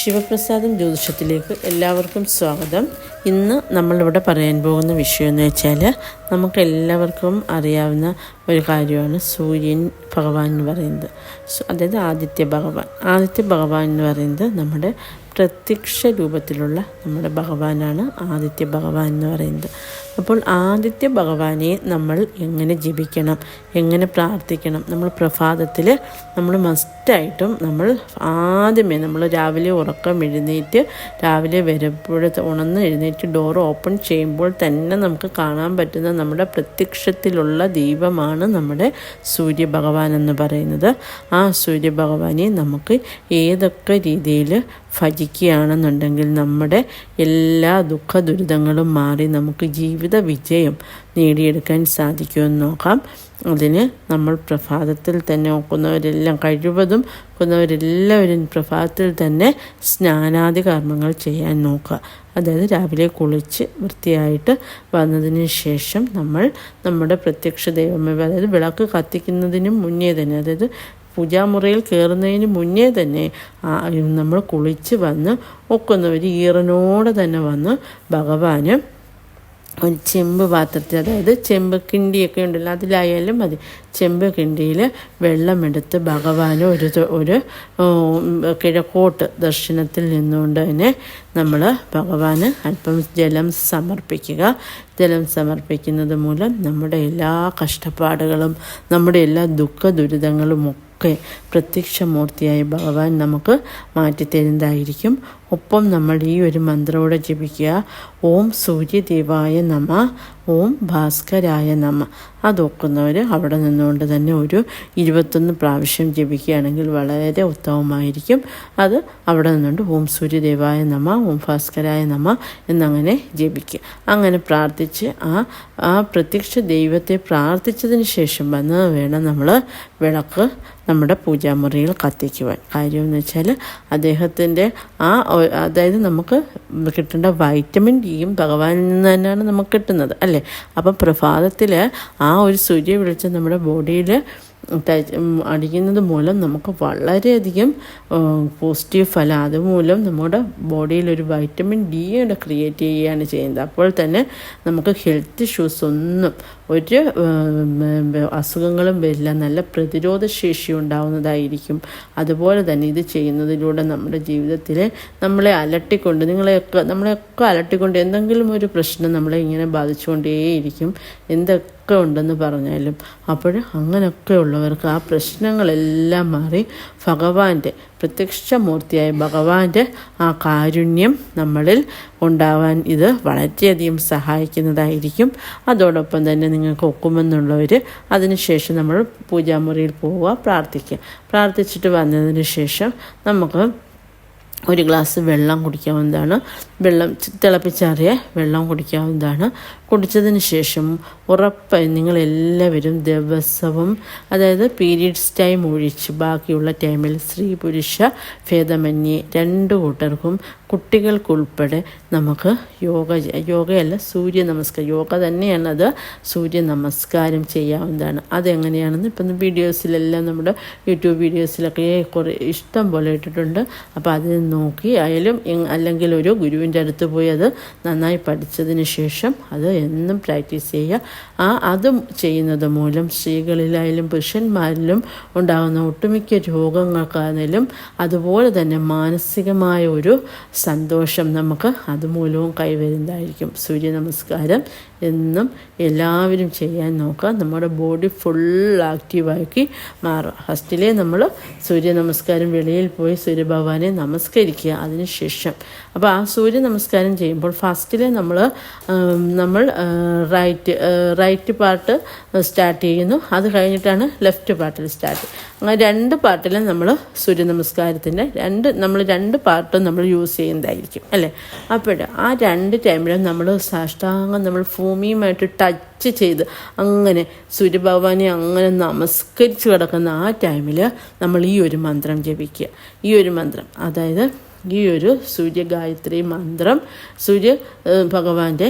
ശിവപ്രസാദം ജ്യോതിഷത്തിലേക്ക് എല്ലാവർക്കും സ്വാഗതം. ഇന്ന് നമ്മളിവിടെ പറയാൻ പോകുന്ന വിഷയം എന്ന് വെച്ചാൽ നമുക്കെല്ലാവർക്കും അറിയാവുന്ന ഒരു കാര്യമാണ് സൂര്യൻ ഭഗവാൻ എന്ന് പറയുന്നത്. അതായത് ആദിത്യ ഭഗവാൻ എന്ന് പറയുന്നത് നമ്മുടെ പ്രത്യക്ഷ രൂപത്തിലുള്ള നമ്മുടെ ഭഗവാനാണ് ആദിത്യ ഭഗവാൻ എന്ന് പറയുന്നത്. അപ്പോൾ ആദിത്യ ഭഗവാനെ നമ്മൾ എങ്ങനെ ജപിക്കണം, എങ്ങനെ പ്രാർത്ഥിക്കണം? നമ്മൾ പ്രഭാതത്തിൽ നമ്മൾ മസ്റ്റായിട്ടും നമ്മൾ ആദ്യമേ നമ്മൾ രാവിലെ ഉറക്കം എഴുന്നേറ്റ് രാവിലെ വരുമ്പോഴത്തെ ഉണർന്ന് എഴുന്നേറ്റ് ഡോർ ഓപ്പൺ ചെയ്യുമ്പോൾ തന്നെ നമുക്ക് കാണാൻ പറ്റുന്ന നമ്മുടെ പ്രത്യക്ഷത്തിലുള്ള ദൈവമാണ് നമ്മുടെ സൂര്യഭഗവാൻ എന്ന് പറയുന്നത്. ആ സൂര്യഭഗവാനെ നമുക്ക് ഏതൊക്കെ രീതിയിൽ ഭജിക്കുകയാണെന്നുണ്ടെങ്കിൽ നമ്മുടെ എല്ലാ ദുഃഖ ദുരിതങ്ങളും മാറി നമുക്ക് ജീവിത വിജയം നേടിയെടുക്കാൻ സാധിക്കുമെന്ന് നോക്കാം. അതിന് നമ്മൾ പ്രഭാതത്തിൽ തന്നെ ഒക്കുന്നവരെല്ലാവരും പ്രഭാതത്തിൽ തന്നെ സ്നാനാദി കർമ്മങ്ങൾ ചെയ്യാൻ നോക്കുക. അതായത് രാവിലെ കുളിച്ച് വൃത്തിയായിട്ട് വന്നതിന് ശേഷം നമ്മൾ നമ്മുടെ പ്രത്യക്ഷ ദൈവമേ, അതായത് വിളക്ക് കത്തിക്കുന്നതിന് മുന്നേ തന്നെ, അതായത് പൂജാമുറിയിൽ കയറുന്നതിന് മുന്നേ തന്നെ നമ്മൾ കുളിച്ച് വന്ന് ഒക്കുന്നവർ ഈറനോടെ തന്നെ വന്ന് ഭഗവാന് ഒരു ചെമ്പ് പാത്രത്തിൽ, അതായത് ചെമ്പ് കിണ്ടിയൊക്കെ ഉണ്ടല്ലോ, അതിലായാലും മതി, ചെമ്പ് കിണ്ടിയിൽ വെള്ളമെടുത്ത് ഭഗവാന് ഒരു കിഴക്കോട്ട് ദർശനത്തിൽ നിന്നുകൊണ്ട് തന്നെ നമ്മൾ ഭഗവാന് അല്പം ജലം സമർപ്പിക്കുക. ജലം സമർപ്പിക്കുന്നത് മൂലം നമ്മുടെ എല്ലാ കഷ്ടപ്പാടുകളും നമ്മുടെ എല്ലാ ദുഃഖ ദുരിതങ്ങളും ഒക്കെ പ്രത്യക്ഷമൂർത്തിയായ ഭഗവാൻ നമുക്ക് മാറ്റിത്തരുന്നതായിരിക്കും. ഒപ്പം നമ്മൾ ഈ ഒരു മന്ത്രത്തോടെ ജപിക്കുക: ഓം സൂര്യദേവായ നമ, ഓം ഭാസ്കരായ നമ. അതൊക്കുന്നവർ അവിടെ നിന്നുകൊണ്ട് തന്നെ ഒരു 21 പ്രാവശ്യം ജപിക്കുകയാണെങ്കിൽ വളരെ ഉത്തമമായിരിക്കും. അത് അവിടെ നിന്നുകൊണ്ട് ഓം സൂര്യദേവായ നമ, ഓം ഭാസ്കരായ നമ എന്നങ്ങനെ ജപിക്കുക. അങ്ങനെ പ്രാർത്ഥിച്ച് ആ പ്രത്യക്ഷ ദൈവത്തെ പ്രാർത്ഥിച്ചതിന് ശേഷം വന്ന് വേണം നമ്മൾ വിളക്ക് നമ്മുടെ പൂജാമുറിയിൽ കത്തിക്കുവാൻ. കാര്യമെന്ന് വെച്ചാൽ അദ്ദേഹത്തിൻ്റെ അതായത് നമുക്ക് കിട്ടേണ്ട വൈറ്റമിൻ ഡിയും ഭഗവാനിൽ നിന്ന് തന്നെയാണ് നമുക്ക് കിട്ടുന്നത്, അല്ലേ? അപ്പം പ്രഭാതത്തിൽ ആ ഒരു സൂര്യ വെളിച്ചം നമ്മുടെ ബോഡിയിൽ അടിക്കുന്നത് മൂലം നമുക്ക് വളരെയധികം പോസിറ്റീവ് ഫലം, അതുമൂലം നമ്മുടെ ബോഡിയിൽ ഒരു വൈറ്റമിൻ ഡി ക്രിയേറ്റ് ചെയ്യുകയാണ് ചെയ്യുന്നത്. അപ്പോൾ തന്നെ നമുക്ക് ഹെൽത്ത് ഇഷ്യൂസ് ഒന്നും ഒരു അസുഖങ്ങളും വരില്ല, നല്ല പ്രതിരോധ ശേഷി ഉണ്ടാവുന്നതായിരിക്കും. അതുപോലെ തന്നെ ഇത് ചെയ്യുന്നതിലൂടെ നമ്മുടെ ജീവിതത്തിൽ നമ്മളെയൊക്കെ അലട്ടിക്കൊണ്ട് എന്തെങ്കിലും ഒരു പ്രശ്നം നമ്മളെ ഇങ്ങനെ ബാധിച്ചുകൊണ്ടേയിരിക്കും, എന്തൊക്കെ ഉണ്ടെന്ന് പറഞ്ഞാലും. അപ്പോൾ അങ്ങനെയൊക്കെ ഉള്ളവർക്ക് ആ പ്രശ്നങ്ങളെല്ലാം മാറി ഭഗവാന്റെ പ്രത്യക്ഷമൂർത്തിയായ ഭഗവാന്റെ ആ കാരുണ്യം നമ്മളിൽ ഉണ്ടാവാൻ ഇത് വളരെയധികം സഹായിക്കുന്നതായിരിക്കും. അതോടൊപ്പം തന്നെ നിങ്ങൾക്ക് ഒക്കുമെന്നുള്ളവർ അതിനുശേഷം നമ്മൾ പൂജാമുറിയിൽ പോവുക, പ്രാർത്ഥിച്ചിട്ട് വന്നതിന് ശേഷം നമുക്ക് ഒരു ഗ്ലാസ് വെള്ളം കുടിക്കാവുന്നതാണ്. തിളപ്പിച്ചാറിയ വെള്ളം കുടിക്കാവുന്നതാണ്. കുടിച്ചതിന് ശേഷം ഉറപ്പായി നിങ്ങളെല്ലാവരും ദിവസവും, അതായത് പീരീഡ്സ് ടൈം ഒഴിച്ച് ബാക്കിയുള്ള ടൈമിൽ സ്ത്രീ പുരുഷ ഭേദമന്യേ 2 കൂട്ടർക്കും കുട്ടികൾക്കുൾപ്പെടെ നമുക്ക് യോഗയല്ല സൂര്യ നമസ്കാരം, യോഗ തന്നെയാണ് അത്, സൂര്യ നമസ്കാരം ചെയ്യാവുന്നതാണ്. അതെങ്ങനെയാണെന്ന് ഇപ്പം വീഡിയോസിലെല്ലാം നമ്മുടെ യൂട്യൂബ് വീഡിയോസിലൊക്കെ കുറേ ഇഷ്ടം പോലെ ഇട്ടിട്ടുണ്ട്. അപ്പോൾ അതിൽ നോക്കി അല്ലെങ്കിൽ ഒരു ഗുരുവിൻ്റെ അടുത്ത് പോയി അത് നന്നായി പഠിച്ചതിന് ശേഷം അത് എന്നും പ്രാക്ടീസ് ചെയ്യുക. അതും ചെയ്യുന്നത് മൂലം സ്ത്രീകളിലായാലും പുരുഷന്മാരിലും ഉണ്ടാകുന്ന ഒട്ടുമിക്ക രോഗങ്ങൾക്കാണെങ്കിലും അതുപോലെ തന്നെ മാനസികമായ ഒരു സന്തോഷം നമുക്ക് അതുമൂലവും കൈവരുന്നതായിരിക്കും. സൂര്യ നമസ്കാരം എന്നും എല്ലാവരും ചെയ്യാൻ നോക്കുക. നമ്മുടെ ബോഡി ഫുൾ ആക്റ്റീവാക്കി മാറുക. ഫസ്റ്റിലേ നമ്മൾ സൂര്യ നമസ്കാരം വെളിയിൽ പോയി സൂര്യഭഗവാനെ നമസ്കരിക്കുക. അതിനുശേഷം അപ്പോൾ ആ സൂര്യ നമസ്കാരം ചെയ്യുമ്പോൾ ഫസ്റ്റിലെ നമ്മൾ റൈറ്റ് പാർട്ട് സ്റ്റാർട്ട് ചെയ്യുന്നു, അത് കഴിഞ്ഞിട്ടാണ് ലെഫ്റ്റ് പാർട്ടിൽ സ്റ്റാർട്ട്. അങ്ങനെ 2 പാർട്ടിലും നമ്മൾ സൂര്യ നമസ്കാരത്തിൻ്റെ നമ്മൾ 2 പാർട്ടും നമ്മൾ യൂസ് ചെയ്യുന്നതായിരിക്കും, അല്ലേ? അപ്പോൾ ആ 2 ടൈമിലും നമ്മൾ സാഷ്ടാംഗം നമ്മൾ ഭൂമിയുമായിട്ട് ടച്ച് ചെയ്ത് അങ്ങനെ സൂര്യഭഗവാനെ അങ്ങനെ നമസ്കരിച്ച് കിടക്കുന്ന ആ ടൈമിൽ നമ്മൾ ഈ ഒരു മന്ത്രം ജപിക്കുക. ഈ ഒരു മന്ത്രം, അതായത് ഈ ഒരു സൂര്യഗായത്രി മന്ത്രം ഭഗവാന്റെ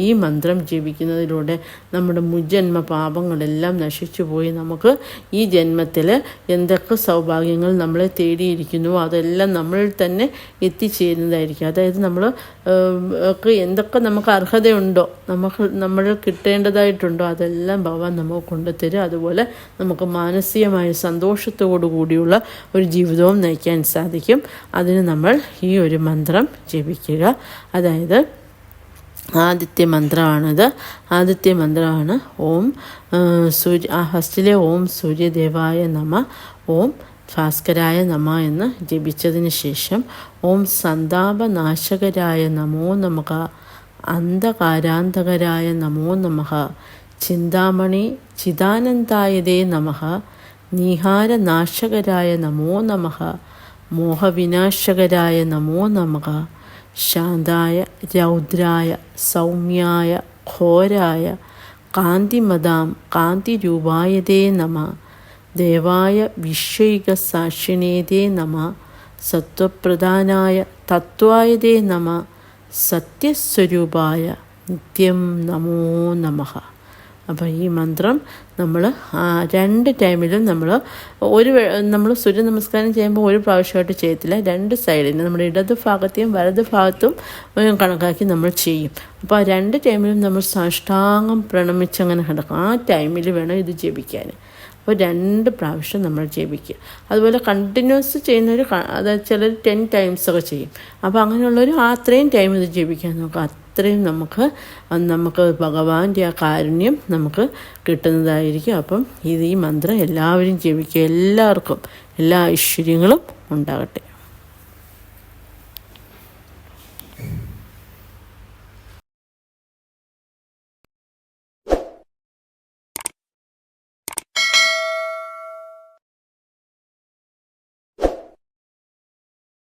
ഈ മന്ത്രം ജപിക്കുന്നതിലൂടെ നമ്മുടെ മുജ്ജന്മ പാപങ്ങളെല്ലാം നശിച്ചു പോയി നമുക്ക് ഈ ജന്മത്തിൽ എന്തൊക്കെ സൗഭാഗ്യങ്ങൾ നമ്മളെ തേടിയിരിക്കുന്നുവോ അതെല്ലാം നമ്മളിൽ തന്നെ എത്തിച്ചേരുന്നതായിരിക്കും. അതായത് നമ്മൾ എന്തൊക്കെ നമുക്ക് അർഹതയുണ്ടോ, നമ്മൾ കിട്ടേണ്ടതായിട്ടുണ്ടോ അതെല്ലാം ഭഗവാൻ നമുക്ക് കൊണ്ടുതരും. അതുപോലെ നമുക്ക് മാനസികമായ സന്തോഷത്തോടു കൂടിയുള്ള ഒരു ജീവിതവും നയിക്കാൻ സാധിക്കും. അതിന് നമ്മൾ ഈ ഒരു മന്ത്രം ജപിക്കുക. അതായത് ആദ്യത്തെ മന്ത്രമാണ് ഓം ഫസ്റ്റിലെ ഓം സൂര്യദേവായ നമ, ഓം ഭാസ്കരായ നമ എന്ന് ജപിച്ചതിന് ശേഷം ഓം സന്താപനാശകരായ നമോ നമഃ, അന്ധകാരാന്തകരായ നമോ നമഃ, ചിന്താമണി ചിദാനന്ദായതേ നമഃ, നീഹാരനാശകരായ നമോ നമഃ, മോഹവിനാശകരായ നമോ നമഃ, ശാന്തായ രൗദ്രായ സൗമ്യായ ഘോരായ കാന്തിമതാം കാന്തിരൂപായതേ നമഃ, ദേവായ വിശ്വൈക സാക്ഷിണേതേ നമഃ, സത്വപ്രധാനായ തത്വായതേ നമഃ, സത്യസ്വരൂപായ നിത്യം നമോ നമഃ. അപ്പോൾ ഈ മന്ത്രം നമ്മൾ 2 ടൈമിലും നമ്മൾ സൂര്യ നമസ്കാരം ചെയ്യുമ്പോൾ ഒരു പ്രാവശ്യമായിട്ട് ചെയ്യത്തില്ല, 2 സൈഡിന് നമ്മുടെ ഇടത് ഭാഗത്തെയും വലത് ഭാഗത്തും കണക്കാക്കി നമ്മൾ ചെയ്യും. അപ്പോൾ ആ 2 ടൈമിലും നമ്മൾ സാഷ്ടാംഗം പ്രണമിച്ചങ്ങനെ കിടക്കും. ആ ടൈമിൽ വേണം ഇത് ജപിക്കാൻ. അപ്പോൾ 2 പ്രാവശ്യം നമ്മൾ ജപിക്കുക. അതുപോലെ കണ്ടിന്യൂസ് ചെയ്യുന്നവർ അതായത് ചിലർ 10 ടൈംസ് ഒക്കെ ചെയ്യും. അപ്പോൾ അങ്ങനെയുള്ളവർ അത്രയും ടൈം ഇത് ജപിക്കാൻ നോക്കുക. അത്രയും നമുക്ക് ഭഗവാന്റെ ആ കാരുണ്യം നമുക്ക് കിട്ടുന്നതായിരിക്കും. അപ്പം ഈ മന്ത്രം എല്ലാവരും ജപിക്കുക. എല്ലാവർക്കും എല്ലാ ഐശ്വര്യങ്ങളും ഉണ്ടാകട്ടെ.